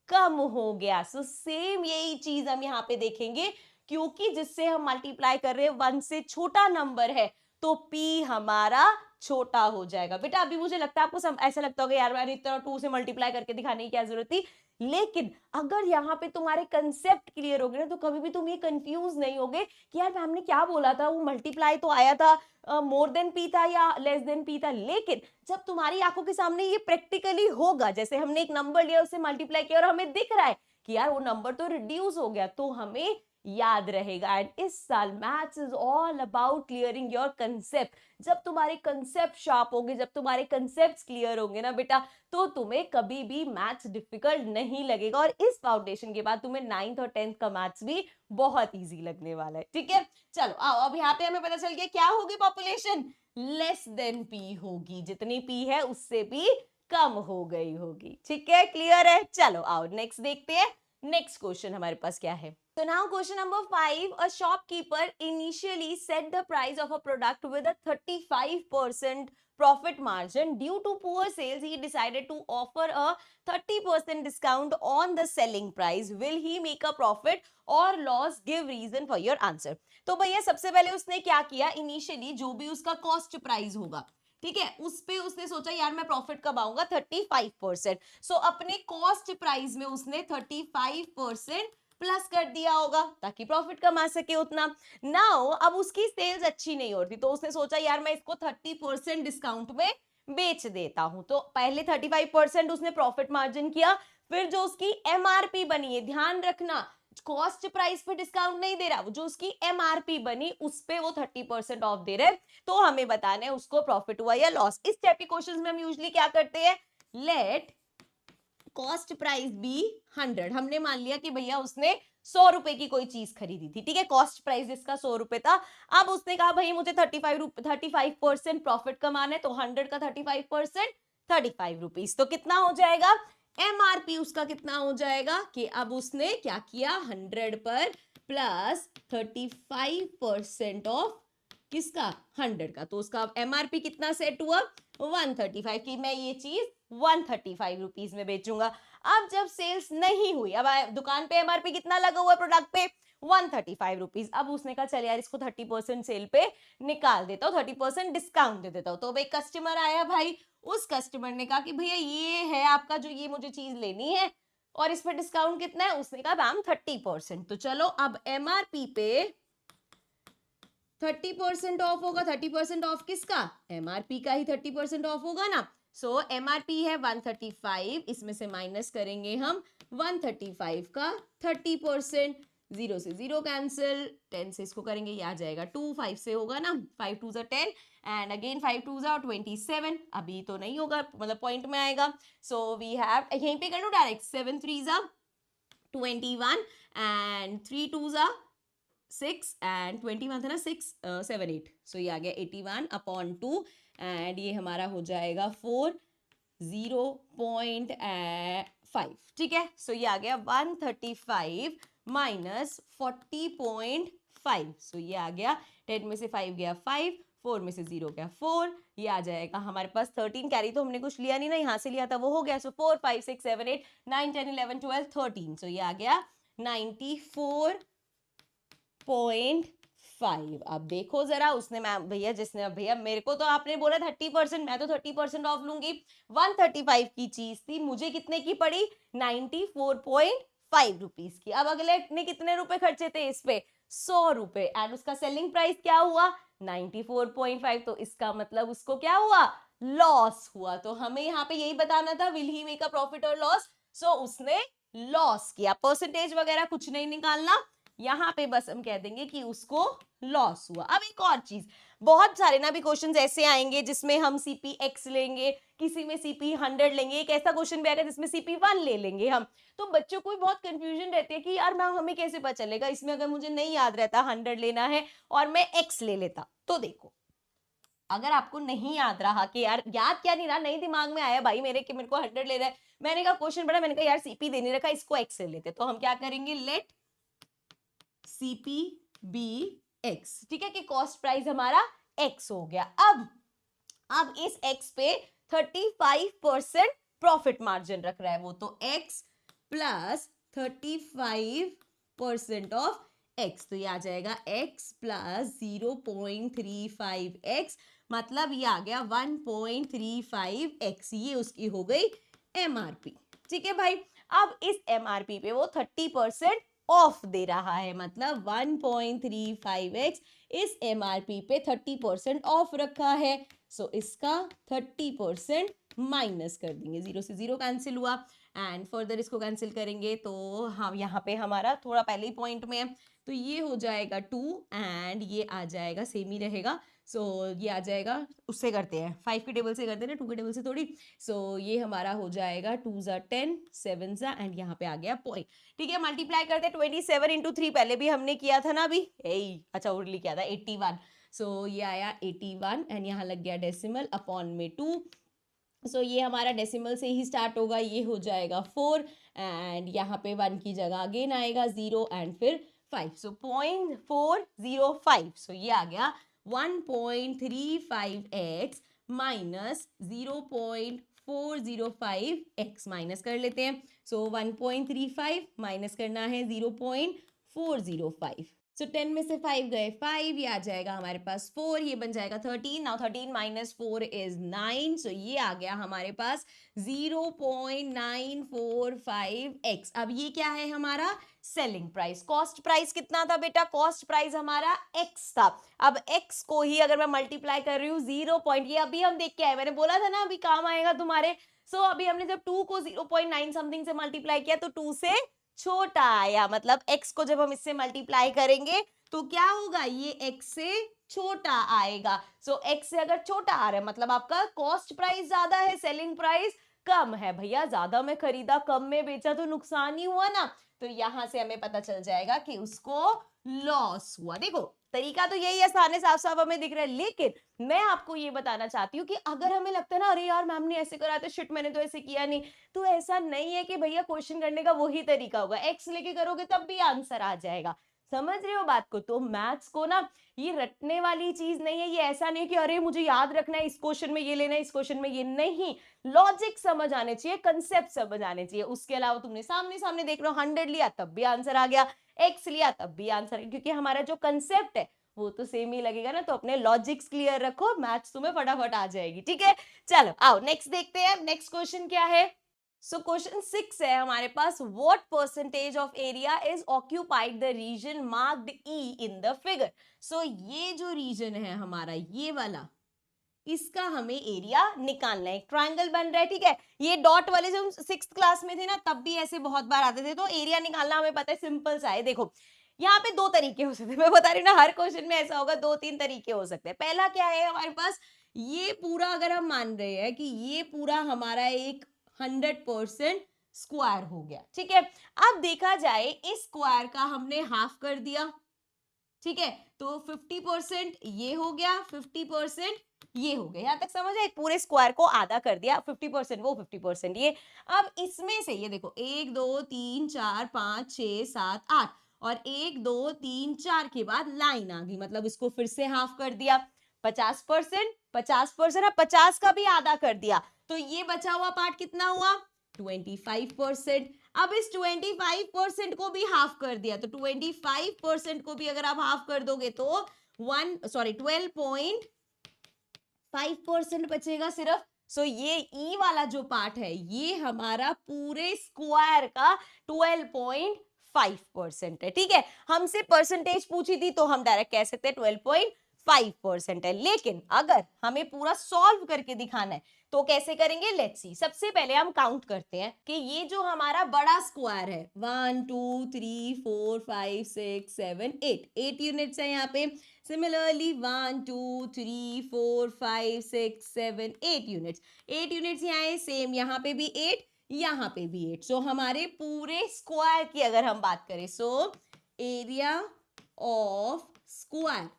कम हो गया। सो सेम यही चीज हम यहाँ पे देखेंगे, क्योंकि जिससे हम मल्टीप्लाई कर रहे हैं 1 से छोटा नंबर है तो p हमारा छोटा हो जाएगा। बेटा अभी मुझे लगता है आपको ऐसा लगता होगा यार मैंने इतना 2 से मल्टीप्लाई करके दिखाने की क्या जरूरत थी, लेकिन अगर यहाँ पे तुम्हारे कंसेप्ट क्लियर हो गए ना तो कभी भी तुम ये कंफ्यूज नहीं होगे कि यार मैम ने क्या बोला था, वो मल्टीप्लाई तो आया था मोर देन p था या लेस देन p था। लेकिन जब तुम्हारी आंखों के सामने ये प्रैक्टिकली होगा, जैसे हमने एक नंबर लिया उससे मल्टीप्लाई किया और हमें दिख रहा है कि यार वो नंबर तो रिड्यूस हो गया, तो हमें याद रहेगा। एंड इस साल maths is all about clearing your concept. जब तुम्हारे कंसेप्ट शार्प होंगे, जब तुम्हारे कंसेप्ट्स क्लियर होंगे ना बेटा, तो तुम्हें कभी भी मैथ्स डिफिकल्ट नहीं लगेगा, और इस फाउंडेशन के बाद तुम्हें 9th और 10th का मैथ्स भी बहुत इजी लगने वाला है, ठीक है। चलो आओ, अब यहाँ पे हमें पता चल गया क्या होगी, पॉपुलेशन लेस देन पी होगी, जितनी पी है उससे भी कम हो गई होगी, ठीक है, क्लियर है। चलो आओ नेक्स्ट देखते हैं, नेक्स्ट क्वेश्चन हमारे पास क्या है। So now question number 5, a shopkeeper initially set the price of a product with a 35% profit margin. Due to poor sales, he decided to offer a 30% discount on the selling price. Will he make a profit or loss? Give reason for your answer. तो भैया सबसे पहले उसने क्या किया, initially जो भी उसका कॉस्ट प्राइस होगा, ठीक है, उस पे उसने सोचा यार मैं प्रॉफिट कब आऊंगा 35%। सो अपने कॉस्ट प्राइस में उसने 35% प्लस कर दिया होगा ताकि प्रॉफिट कमा सके उतना। नाउ अब उसकी सेल्स अच्छी नहीं होती तो उसने सोचा यार मैं इसको 30% डिस्काउंट में बेच देता हूं। तो पहले 35% उसने प्रॉफिट मार्जिन किया, फिर जो उसकी एमआरपी बनी है, ध्यान रखना कॉस्ट प्राइस पे डिस्काउंट नहीं दे रहा, जो उसकी एमआरपी बनी उस पे वो 30% ऑफ दे रहे, तो हमें बताना है उसको प्रॉफिट हुआ या लॉस। इस टाइप के क्वेश्चंस में हम यूजुअली क्या करते हैं, लेट कॉस्ट प्राइस बी 100। हमने मान लिया कि भैया उसने 100 रुपए की कोई चीज खरीदी थी, ठीक है, कॉस्ट प्राइस इसका 100 रुपए था। अब उसने कहा भाई मुझे 35% प्रॉफिट कमाना है, तो 100 का 35% 35 रुपीज, तो कितना हो जाएगा, एमआरपी उसका कितना हो जाएगा कि अब उसने क्या किया, 100 पर प्लस 35% ऑफ किसका, 100 का, तो उसका एमआरपी कितना सेट हुआ, 135 की मैं ये चीज 135 रुपीज में बेचूंगा। अब जब सेल्स नहीं हुई, अब दुकान पे एमआरपी कितना लगा हुआ है प्रोडक्ट पे, 135 रुपीज। अब उसने कहा चल यार इसको 30% सेल पे निकाल देता हूँ, 30% डिस्काउंट दे देता हूँ। तो एक कस्टमर आया भाई, उस कस्टमर ने कहा कि भैया ये है आपका जो ये मुझे चीज लेनी है और इस पर डिस्काउंट कितना है, उसने कहा मैम 30%। तो चलो अब एमआरपी पे 30% ऑफ होगा, 30% ऑफ किसका, एमआरपी का ही 30% ऑफ होगा ना। सो एमआरपी है 135, इसमें से माइनस करेंगे हम 135 का 30%, 0 से 0 कैंसिल, 10 से इसको करेंगे ये आ जाएगा 2, 5 से होगा ना, 5 2 10 एंड अगेन 5 2 27, अभी तो नहीं होगा मतलब पॉइंट में आएगा। सो वी हैव यहीं पे कर लो डायरेक्ट, 7 3 21 एंड 3 2 6 एंड 21 था ना, 6 7 8, सो ये आ गया 81 अपॉन 2 एंड ये हमारा हो जाएगा 4.05, ठीक है। सो ये आ गया 135 माइनस 40.5, सो ये आ गया 10 में से 5 गया 5, 4 में से 0 गया 4, ये आ जाएगा हमारे पास 13 कैरी तो हमने कुछ लिया नहीं ना, यहाँ से लिया था वो हो गया। सो 4 5 6 7 8 9 10 11 12 13, सो ये आ गया 94.5। अब देखो जरा उसने मैम भैया जिसने भैया मेरे को तो आपने बोला 30%, मैं तो 30% ऑफ लूंगी, 135 की चीज थी, मुझे कितने की पड़ी, 94.5 रुपीज की। अब अगले ने कितने रुपए खर्चे थे इस पे, 100 रुपए, एंड उसका सेलिंग प्राइस क्या हुआ 94.5, तो इसका मतलब उसको क्या हुआ, लॉस हुआ। तो हमें यहाँ पे यही बताना था, will he make a profit और लॉस, सो उसने लॉस किया, परसेंटेज वगैरह कुछ नहीं निकालना, यहाँ पे बस हम कह देंगे कि उसको लॉस हुआ। अब एक और चीज, बहुत सारे ना भी क्वेश्चंस ऐसे आएंगे जिसमें हम सीपी एक्स लेंगे, किसी में सीपी 100 लेंगे, एक ऐसा क्वेश्चन भी आएगा जिसमें सीपी 1 ले लेंगे हम। तो बच्चों को भी बहुत कंफ्यूजन रहती है कि यार मैम हमें कैसे पता चलेगा, इसमें अगर मुझे नहीं याद रहता 100 लेना है और मैं एक्स ले लेता, तो देखो अगर आपको नहीं याद रहा कि यार याद क्या नहीं रहा, नहीं दिमाग में आया भाई मेरे कि मेरे को 100 लेना है, मैंने कहा क्वेश्चन पढ़ा, मैंने कहा यार सीपी दे नहीं रखा, इसको एक्स ले लेते, तो हम क्या करेंगे, लेट सीपी बी एक्स, ठीक है, कि कॉस्ट प्राइस हमारा एक्स हो गया। अब इस एक्स पे 35% प्रॉफिट मार्जिन रख रहा है वो, तो एक्स प्लस 35% ऑफ एक्स, तो ये आ जाएगा एक्स प्लस 0.35 एक्स, मतलब ये आ गया 1.35 एक्स, ये उसकी हो गई एमआरपी, ठीक है भाई। अब इस एमआरपी पे वो 30% ऑफ दे रहा है, मतलब 1.35x इस एमआरपी पे 30% ऑफ रखा है, सो इसका 30% माइनस कर देंगे, 0 से 0 कैंसिल हुआ एंड फर्दर इसको कैंसिल करेंगे तो हम यहाँ पे हमारा थोड़ा पहले ही पॉइंट में है, तो ये हो जाएगा 2 एंड ये आ जाएगा सेम ही रहेगा, सो ये आ जाएगा, उससे करते हैं 5 के टेबल से करते हैं ना, 2 के टेबल से थोड़ी, सो ये हमारा हो जाएगा 2 ज़ा 10 7 ज़ा एंड यहाँ पे आ गया पॉइंट, ठीक है। मल्टीप्लाई करते हैं 27 इंटू 3, पहले भी हमने किया था ना अभी, अच्छा उर्ली किया था 81, सो ये आया 81 एंड यहाँ लग गया डेसिमल अपॉन में 2, सो ये हमारा डेसिमल से ही स्टार्ट होगा, ये हो जाएगा 4 एंड यहाँ पे 1 की जगह अगेन आएगा 0 एंड फिर 5, सो 0.405, सो ये आ गया 1.35x माइनस 0.405x, माइनस कर लेते हैं, सो 1.35 माइनस करना है 0.405, सो 10 में से 5 गए 5, ये आ जाएगा हमारे पास 4, ये बन जाएगा 13. Now 13 minus 4 is 9. सो ये आ गया हमारे पास 0.945x. अब ये क्या है हमारा सेलिंग प्राइस. कॉस्ट प्राइस कितना था बेटा? कॉस्ट प्राइस हमारा x था. अब x को ही अगर मैं मल्टीप्लाई कर रही हूँ 0 पॉइंट, ये अभी हम देख के आए, मैंने बोला था ना अभी काम आएगा तुम्हारे. सो अभी हमने जब 2 को 0.9 समथिंग से मल्टीप्लाई किया तो 2 से छोटा आया. मतलब x को जब हम इससे मल्टीप्लाई करेंगे तो क्या होगा? ये x से छोटा आएगा. सो x से अगर छोटा आ रहा है मतलब आपका कॉस्ट प्राइस ज्यादा है, सेलिंग प्राइस कम है. भैया ज्यादा में खरीदा कम में बेचा तो नुकसान ही हुआ ना. तो यहां से हमें पता चल जाएगा कि उसको लॉस हुआ. देखो तरीका तो यही है, सामने साफ साफ हमें दिख रहा है. लेकिन मैं आपको ये बताना चाहती हूँ कि अगर हमें लगता है ना अरे यार मैम ने ऐसे करा तो शिट मैंने तो ऐसे किया नहीं, तो ऐसा नहीं है कि भैया क्वेश्चन करने का वही तरीका होगा. एक्स लेके करोगे तब भी आंसर आ जाएगा. समझ रहे हो बात को? तो मैथ्स को ना ये रटने वाली चीज नहीं है. ये ऐसा नहीं कि अरे मुझे याद रखना है, इस क्वेश्चन में ये लेना है, इस क्वेश्चन में ये नहीं. लॉजिक समझ आने चाहिए, कंसेप्ट समझ आने चाहिए. उसके अलावा तुमने सामने सामने देख लो 100 लिया तब भी आंसर आ गया, एक्स लिया तब भी आंसर, क्योंकि हमारा जो कंसेप्ट है वो तो सेम ही लगेगा ना. तो अपने लॉजिक्स क्लियर रखो, मैथ्स तुम्हें फटाफट आ जाएगी. ठीक है, चलो आओ नेक्स्ट देखते हैं. नेक्स्ट क्वेश्चन क्या है? सो क्वेश्चन 6 है हमारे पास. What percentage of area is occupied the region marked E in the figure. So ये जो रीजन है हमारा ये वाला, इसका हमें एरिया निकालना है. ट्रायंगल बन रहा है, ठीक है. ये डॉट वाले जब हम 6th क्लास में थे ना तब भी ऐसे बहुत बार आते थे. तो एरिया निकालना हमें पता है, सिंपल सा है. देखो यहाँ पे दो तरीके हो सकते हैं, मैं बता रही हूँ ना हर क्वेश्चन में ऐसा होगा, 2-3 तरीके हो सकते हैं. पहला क्या है हमारे पास, ये पूरा अगर हम मान रहे हैं कि ये पूरा हमारा एक 100% स्क्वायर हो गया, ठीक है. अब देखा जाए इस स्क्वायर का हमने हाफ कर दिया, ठीक है. तो 50% ये हो गया, 50% ये हो गया. यहां तक समझ आए? पूरे स्क्वायर को आधा कर दिया, 50% वो 50% ये. अब इसमें से ये देखो 1 2 3 4 5 6 7 8 और 1 2 3 4 के बाद लाइन आ गई, मतलब इसको फिर से हाफ कर दिया. 50%, 50%, 50 का भी आधा कर दिया. तो ये बचा हुआ पार्ट कितना हुआ? 25%. अब इस 25% को भी हाफ कर दिया, तो 25% को भी अगर आप हाफ कर दोगे तो 12.5% बचेगा सिर्फ. सो ये ई वाला जो पार्ट है ये हमारा पूरे स्क्वायर का 12.5% है, ठीक है. हमसे परसेंटेज पूछी थी तो हम डायरेक्ट कह सकते हैं 12.5% है. लेकिन अगर हमें पूरा सॉल्व करके दिखाना है तो कैसे करेंगे? Let's see. सबसे पहले हम काउंट करते हैं कि ये जो हमारा बड़ा स्क्वायर है 1 2 3 4 5 6 7 8 यूनिट्स है यहाँ पे. सिमिलरली 1 2 3 4 5 6 7 8 यूनिट्स, 8 यूनिट्स यहाँ है. सेम यहाँ पे भी 8, यहाँ पे भी 8. सो हमारे पूरे स्क्वायर की अगर हम बात करें, so area of square,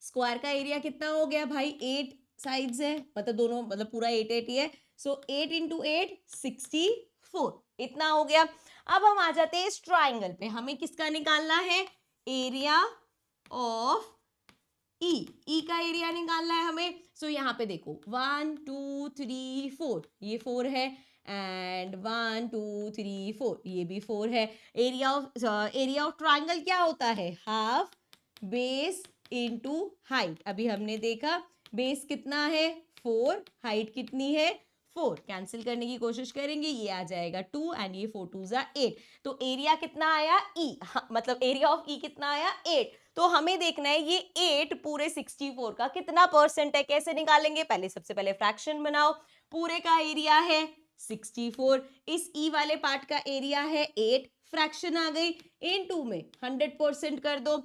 square का एरिया कितना हो गया भाई? 8 साइड्स है, मतलब दोनों, मतलब पूरा 8 8 ही है. सो 8 इंटू 8 64, इतना हो गया. अब हम आ जाते हैं इस ट्राइंगल पे. हमें किसका निकालना है? एरिया ऑफ ई. ई का एरिया निकालना है हमें. सो यहाँ पे देखो 1 2 3 4, ये 4 है, एंड 1 2 3 4, ये भी 4 है. एरिया ऑफ ट्राइंगल क्या होता है? Half base into height. अभी हमने देखा बेस कितना है? 4, हाइट कितनी है? 4. कैंसिल करने की कोशिश करेंगे, ये आ जाएगा 2 एंड ये 4 2 8. तो एरिया कितना आया? ई, मतलब एरिया ऑफ ई कितना आया? 8. तो हमें देखना है ये 8 पूरे 64 का कितना परसेंट है. कैसे निकालेंगे? पहले सबसे पहले फ्रैक्शन बनाओ. पूरे का एरिया है 64, इस ई वाले पार्ट का एरिया है 8, फ्रैक्शन आ गई, इनटू में 100% कर दो.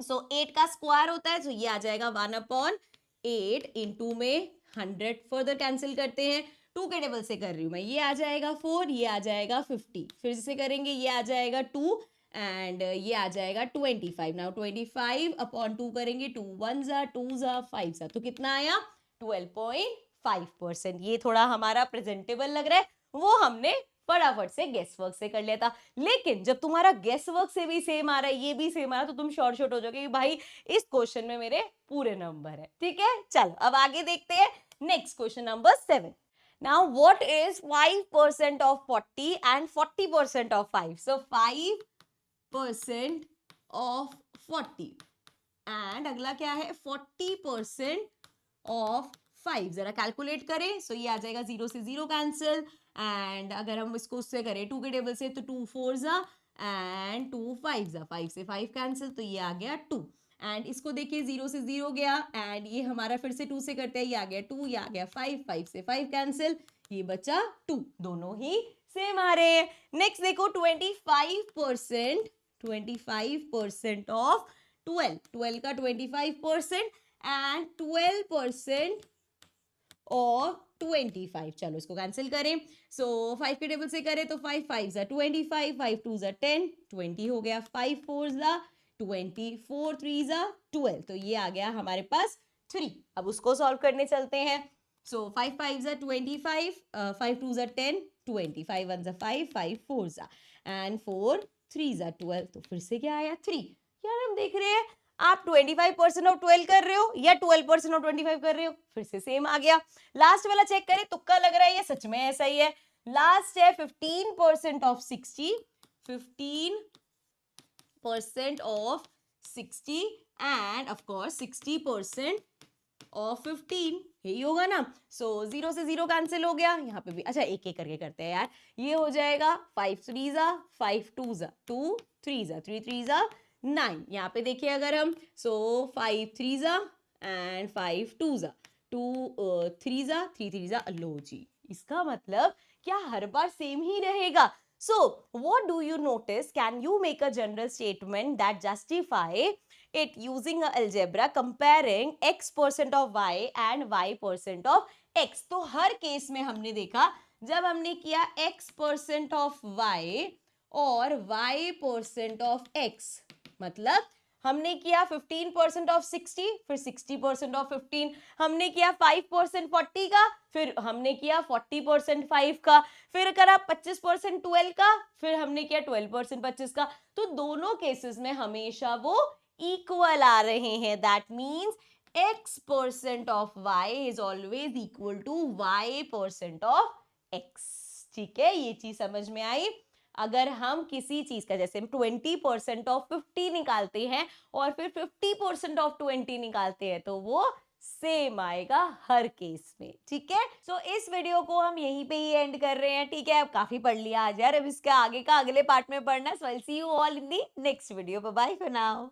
सो 8 का स्क्वायर होता है, तो ये आ जाएगा 1/8 इंटू में 100. फर्दर कैंसिल करते हैं, 2 के टेबल से कर रही हूं मैं. ये आ जाएगा 4, ये आ जाएगा 50. फिर से करेंगे, ये आ जाएगा 2 एंड ये आ जाएगा 25. नाउ 25/2 करेंगे, 2 1 2 5, तो कितना आया? 12.5%. ये थोड़ा हमारा प्रेजेंटेबल लग रहा है, वो हमने फटाफट से गेस वर्क से कर लिया था. लेकिन जब तुम्हारा गेस वर्क से भी सेम आ रहा है, ये भी सेम आ रहा है, तो तुम शॉर्ट हो जाओगे कि भाई इस क्वेश्चन में मेरे पूरे नंबर है. ठीक है, चलो अब आगे देखते हैं. Next question number 7. Now what is 5% of 40 and 40% of 5? So 5% of 40 and अगला क्या है 40% ऑफ 5। जरा कैलकुलेट करें। सो ये आ जाएगा 0 से 0 कैंसिल एंड अगर हम इसको उससे करें 2 के टेबल से तो 2 4 जा एंड 2 5 जा, 5 से 5 कैंसिल तो ये आ गया 2 एंड इसको देखिए 0 से 0 गया एंड ये हमारा फिर से 2 से करते हैं, ये आ गया 2, ये आ गया 5, 5 से 5 कैंसिल, ये बचा 2, दोनों ही सेम आ रहे हैं। नेक्स्ट देखो 25% ऑफ 12 का 25% एंड 12% ऑफ 25। चलो इसको कैंसिल करें। सो 5 के टेबल से करें तो 5 5 जा 25, 5 2 जा 10, 20 हो गया, 5 4 जा 20, 4 3 जा 12, तो ये आ गया हमारे पास 3। अब उसको सॉल्व करने चलते हैं। सो 5 5 जा 25, 5 2 जा 10, 20, 5 1 जा 5, 5 4 जा एंड 4 3 जा 12, तो फिर से क्या आया 3। यार हम देख रहे हैं आप 25% ऑफ 12 कर रहे हो या 12% ऑफ 25 कर रहे हो, फिर से सेम आ गया। लास्ट वाला चेक करें, तुक्का लग रहा है, ये सच में ऐसा ही है। लास्ट है 15% of 60, 15% of 60 end of course 60% of 15, यही होगा ना। सो 0 से 0 कैंसिल हो गया, यहाँ पे भी अच्छा एक एक करके करते हैं यार। ये हो जाएगा 5 3 जा 5 2 जा 2 3 जा 3 3 जा 9, यहाँ पे देखिए अगर हम 5 3 जा एंड 5 2 जा 2 3 जा 3 3 जा, लो जी, इसका मतलब क्या हर बार सेम ही रहेगा। So, what do you notice? Can you make a general statement that justify it using a algebra comparing x% of y and y% of x? तो हर केस में हमने देखा जब हमने किया x% of y और y% of x, मतलब हमने किया 15% ऑफ 60, फिर 60% ऑफ 15, हमने किया 5% 40 का, फिर हमने किया 40% 5 का, फिर करा 25% 12 का, फिर हमने किया 12% 25 का, तो दोनों केसेस में हमेशा वो इक्वल आ रहे हैं। That means x% of y is always equal to y% of x। ठीक है, ये चीज समझ में आई। अगर हम किसी चीज का जैसे 20% ऑफ 50 निकालते हैं और फिर 50% ऑफ 20 निकालते हैं तो वो सेम आएगा हर केस में। ठीक है, सो इस वीडियो को हम यहीं पे ही एंड कर रहे हैं। ठीक है, अब काफी पढ़ लिया आज यार, अब इसका आगे का अगले पार्ट में पढ़ना है। So I will see you all in the next video. Bye bye for now.